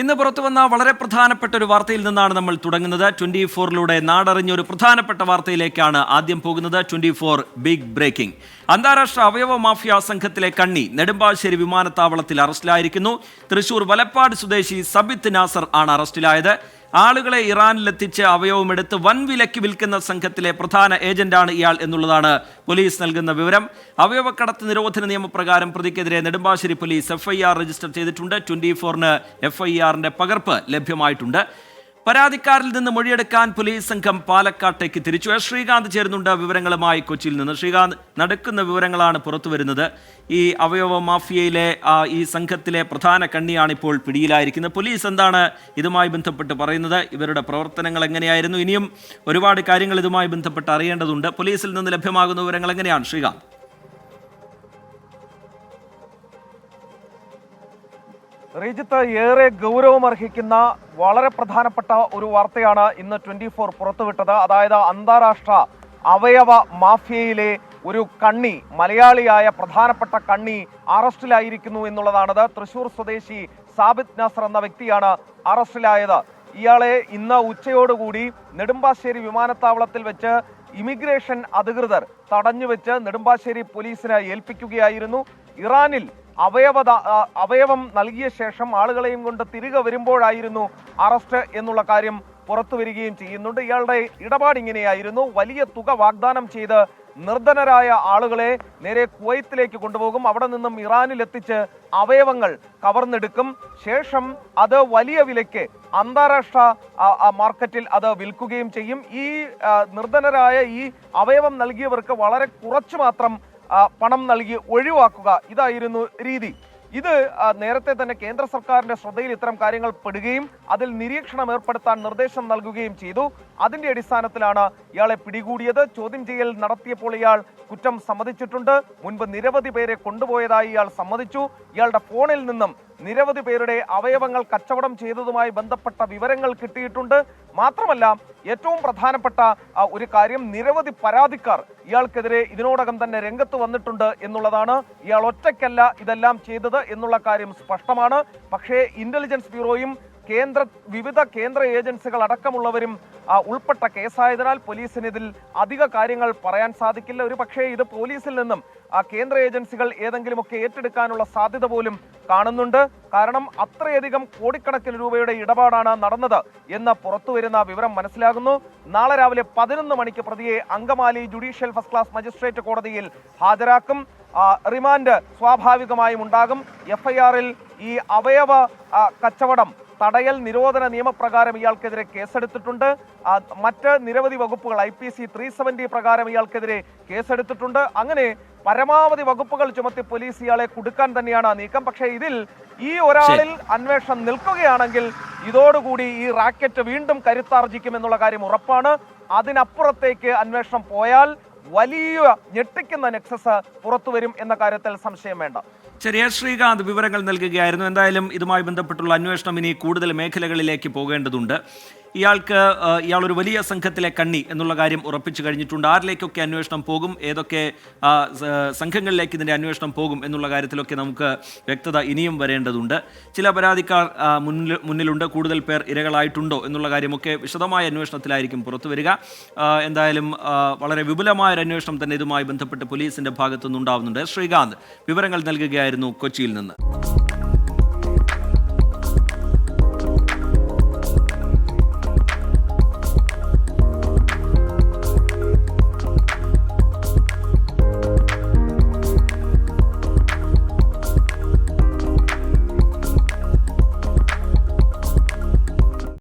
ഇന്ന് പുറത്തുവന്ന വളരെ പ്രധാനപ്പെട്ട ഒരു വാർത്തയിൽ നിന്നാണ് നമ്മൾ തുടങ്ങുന്നത്. 24-ലൂടെ നാടറിഞ്ഞ ഒരു പ്രധാനപ്പെട്ട വാർത്തയിലേക്കാണ് ആദ്യം പോകുന്നത്. 24 ബിഗ് ബ്രേക്കിംഗ്. അന്താരാഷ്ട്ര അവയവ മാഫിയ സംഘത്തിലെ കണ്ണി നെടുമ്പാശ്ശേരി വിമാനത്താവളത്തിൽ അറസ്റ്റിലായിരിക്കുന്നു. തൃശൂർ വലപ്പാട് സ്വദേശി സബിത്ത് നാസർ ആണ് അറസ്റ്റിലായത്. ആളുകളെ ഇറാനിലെത്തിച്ച് അവയവമെടുത്ത് വൻ വിലയ്ക്ക് വിൽക്കുന്ന സംഘത്തിലെ പ്രധാന ഏജന്റാണ് ഇയാൾ എന്നുള്ളതാണ് പോലീസ് നൽകുന്ന വിവരം. അവയവക്കടത്ത് നിരോധന നിയമപ്രകാരം പ്രതിക്കെതിരെ നെടുമ്പാശ്ശേരി പോലീസ് FIR രജിസ്റ്റർ ചെയ്തിട്ടുണ്ട്. 24-ന് FIRന്റെ പകർപ്പ് ലഭ്യമായിട്ടുണ്ട്. പരാതിക്കാരിൽ നിന്ന് മൊഴിയെടുക്കാൻ പോലീസ് സംഘം പാലക്കാട്ടേക്ക് തിരിച്ചു. ശ്രീകാന്ത് ചേരുന്നുണ്ട് വിവരങ്ങളുമായി കൊച്ചിയിൽ നിന്ന്. ശ്രീകാന്ത്, നടക്കുന്ന വിവരങ്ങളാണ് പുറത്തു വരുന്നത്. ഈ അവയവ മാഫിയയിലെ ഈ സംഘത്തിലെ പ്രധാന കണ്ണിയാണ് ഇപ്പോൾ പിടിയിലായിരിക്കുന്നത്. പോലീസ് എന്താണ് ഇതുമായി ബന്ധപ്പെട്ട് പറയുന്നത്? ഇവരുടെ പ്രവർത്തനങ്ങൾ എങ്ങനെയായിരുന്നു? ഇനിയും ഒരുപാട് കാര്യങ്ങൾ ഇതുമായി ബന്ധപ്പെട്ട് അറിയേണ്ടതുണ്ട്. പോലീസിൽ നിന്ന് ലഭ്യമാകുന്ന വിവരങ്ങൾ എങ്ങനെയാണ് ശ്രീകാന്ത്? റീജിത്ത്, ഏറെ ഗൗരവമർഹിക്കുന്ന വളരെ പ്രധാനപ്പെട്ട ഒരു വാർത്തയാണ് ഇന്ന് 24 പുറത്തുവിട്ടത്. അതായത് അന്താരാഷ്ട്ര അവയവ മാഫിയയിലെ ഒരു കണ്ണി, മലയാളിയായ പ്രധാനപ്പെട്ട കണ്ണി അറസ്റ്റിലായിരിക്കുന്നു എന്നുള്ളതാണത്. തൃശൂർ സ്വദേശി സാബിത്ത് നാസർ എന്ന വ്യക്തിയാണ് അറസ്റ്റിലായത്. ഇയാളെ ഇന്ന് ഉച്ചയോടുകൂടി നെടുമ്പാശ്ശേരി വിമാനത്താവളത്തിൽ വെച്ച് ഇമിഗ്രേഷൻ അധികൃതർ തടഞ്ഞുവെച്ച് നെടുമ്പാശ്ശേരി പോലീസിന് ഏൽപ്പിക്കുകയായിരുന്നു. ഇറാനിൽ അവയവം നൽകിയ ശേഷം ആളുകളെയും കൊണ്ട് തിരികെ വരുമ്പോഴായിരുന്നു അറസ്റ്റ് എന്നുള്ള കാര്യം പുറത്തു വരികയും ചെയ്യുന്നുണ്ട്. ഇയാളുടെ ഇടപാട് ഇങ്ങനെയായിരുന്നു: വലിയ തുക വാഗ്ദാനം ചെയ്ത് നിർധനരായ ആളുകളെ നേരെ കുവൈത്തിലേക്ക് കൊണ്ടുപോകും. അവിടെ നിന്നും ഇറാനിൽ എത്തിച്ച് അവയവങ്ങൾ കവർന്നെടുക്കും. ശേഷം അത് വലിയ വിലയ്ക്ക് അന്താരാഷ്ട്ര മാർക്കറ്റിൽ അത് വിൽക്കുകയും ചെയ്യും. ഈ നിർധനരായ ഈ അവയവം നൽകിയവർക്ക് വളരെ കുറച്ച് മാത്രം പണം നൽകി ഒഴിവാക്കുക, ഇതായിരുന്നു രീതി. ഇത് നേരത്തെ തന്നെ കേന്ദ്ര സർക്കാരിന്റെ ശ്രദ്ധയിൽ ഇത്തരം കാര്യങ്ങൾ പെടുകയും അതിൽ നിരീക്ഷണം ഏർപ്പെടുത്താൻ നിർദ്ദേശം നൽകുകയും ചെയ്തു. അതിന്റെ അടിസ്ഥാനത്തിലാണ് ഇയാളെ പിടികൂടിയത്. ചോദ്യം ചെയ്യൽ നടത്തിയപ്പോൾ ഇയാൾ കുറ്റം സമ്മതിച്ചിട്ടുണ്ട്. മുൻപ് നിരവധി പേരെ കൊണ്ടുപോയതായി ഇയാൾ സമ്മതിച്ചു. ഇയാളുടെ ഫോണിൽ നിന്നും നിരവധി പേരുടെ അവയവങ്ങൾ കച്ചവടം ചെയ്തതുമായി ബന്ധപ്പെട്ട വിവരങ്ങൾ കിട്ടിയിട്ടുണ്ട്. മാത്രമല്ല, ഏറ്റവും പ്രധാനപ്പെട്ട ഒരു കാര്യം, നിരവധി പരാതിക്കാർ ഇയാൾക്കെതിരെ ഇതിനോടകം തന്നെ രംഗത്ത് വന്നിട്ടുണ്ട് എന്നുള്ളതാണ്. ഇയാൾ ഒറ്റയ്ക്കല്ല ഇതെല്ലാം ചെയ്തത് എന്നുള്ള കാര്യം സ്പഷ്ടമാണ്. പക്ഷേ ഇന്റലിജൻസ് ബ്യൂറോയും വിവിധ കേന്ദ്ര ഏജൻസികൾ അടക്കമുള്ളവരും ഉൾപ്പെട്ട കേസായതിനാൽ പോലീസിന് ഇതിൽ അധിക കാര്യങ്ങൾ പറയാൻ സാധിക്കില്ല. ഒരു പക്ഷേ ഇത് പോലീസിൽ നിന്നും കേന്ദ്ര ഏജൻസികൾ ഏതെങ്കിലുമൊക്കെ ഏറ്റെടുക്കാനുള്ള സാധ്യത പോലും കാണുന്നുണ്ട്. കാരണം അത്രയധികം കോടിക്കണക്കിന് രൂപയുടെ ഇടപാടാണ് നടന്നത് എന്ന് പുറത്തു വരുന്ന വിവരം മനസ്സിലാകുന്നു. നാളെ രാവിലെ 11 മണിക്ക് പ്രതിയെ Angamaly judicial first class magistrate കോടതിയിൽ ഹാജരാക്കും. റിമാൻഡ് സ്വാഭാവികമായും ഉണ്ടാകും. FIR-ൽ ഈ അവയവ കച്ചവടം തടയൽ നിരോധന നിയമപ്രകാരം ഇയാൾക്കെതിരെ കേസെടുത്തിട്ടുണ്ട്. മറ്റ് നിരവധി വകുപ്പുകൾ IPC 370 പ്രകാരം ഇയാൾക്കെതിരെ കേസെടുത്തിട്ടുണ്ട്. അങ്ങനെ പരമാവധി വകുപ്പുകൾ ചുമത്തി പോലീസ് ഇയാളെ കുടുക്കാൻ തന്നെയാണ് നീക്കം. പക്ഷേ ഇതിൽ ഈ ഒരാളിൽ അന്വേഷണം നിൽക്കുകയാണെങ്കിൽ ഇതോടുകൂടി ഈ റാക്കറ്റ് വീണ്ടും കരുത്താർജിക്കുമെന്നുള്ള കാര്യം ഉറപ്പാണ്. അതിനപ്പുറത്തേക്ക് അന്വേഷണം പോയാൽ വലിയ ഞെട്ടിക്കുന്ന നെക്സസ് പുറത്തു വരും എന്ന കാര്യത്തിൽ സംശയം വേണ്ട. ശരി, ശ്രീകാന്ത് വിവരങ്ങൾ നൽകുകയായിരുന്നു. എന്തായാലും ഇതുമായി ബന്ധപ്പെട്ടുള്ള അന്വേഷണം ഇനി കൂടുതൽ മേഖലകളിലേക്ക് പോകേണ്ടതുണ്ട്. ഇയാളൊരു വലിയ സംഘത്തിലെ കണ്ണി എന്നുള്ള കാര്യം ഉറപ്പിച്ചു കഴിഞ്ഞിട്ടുണ്ട്. ആരിലേക്കൊക്കെ അന്വേഷണം പോകും, ഏതൊക്കെ സംഘങ്ങളിലേക്ക് ഇതിൻ്റെ അന്വേഷണം പോകും എന്നുള്ള കാര്യത്തിലൊക്കെ നമുക്ക് വ്യക്തത ഇനിയും വരേണ്ടതുണ്ട്. ചില പരാതിക്കാർ മുന്നിലുണ്ട്. കൂടുതൽ പേർ ഇരകളായിട്ടുണ്ടോ എന്നുള്ള കാര്യമൊക്കെ വിശദമായ അന്വേഷണത്തിലായിരിക്കും പുറത്തു വരിക. എന്തായാലും വളരെ വിപുലമായ ഒരു അന്വേഷണം തന്നെ ഇതുമായി ബന്ധപ്പെട്ട് പോലീസിൻ്റെ ഭാഗത്തുനിന്നുണ്ടാവുന്നുണ്ട്. ശ്രീകാന്ത് വിവരങ്ങൾ നൽകുകയായിരുന്നു കൊച്ചിയിൽ നിന്ന്.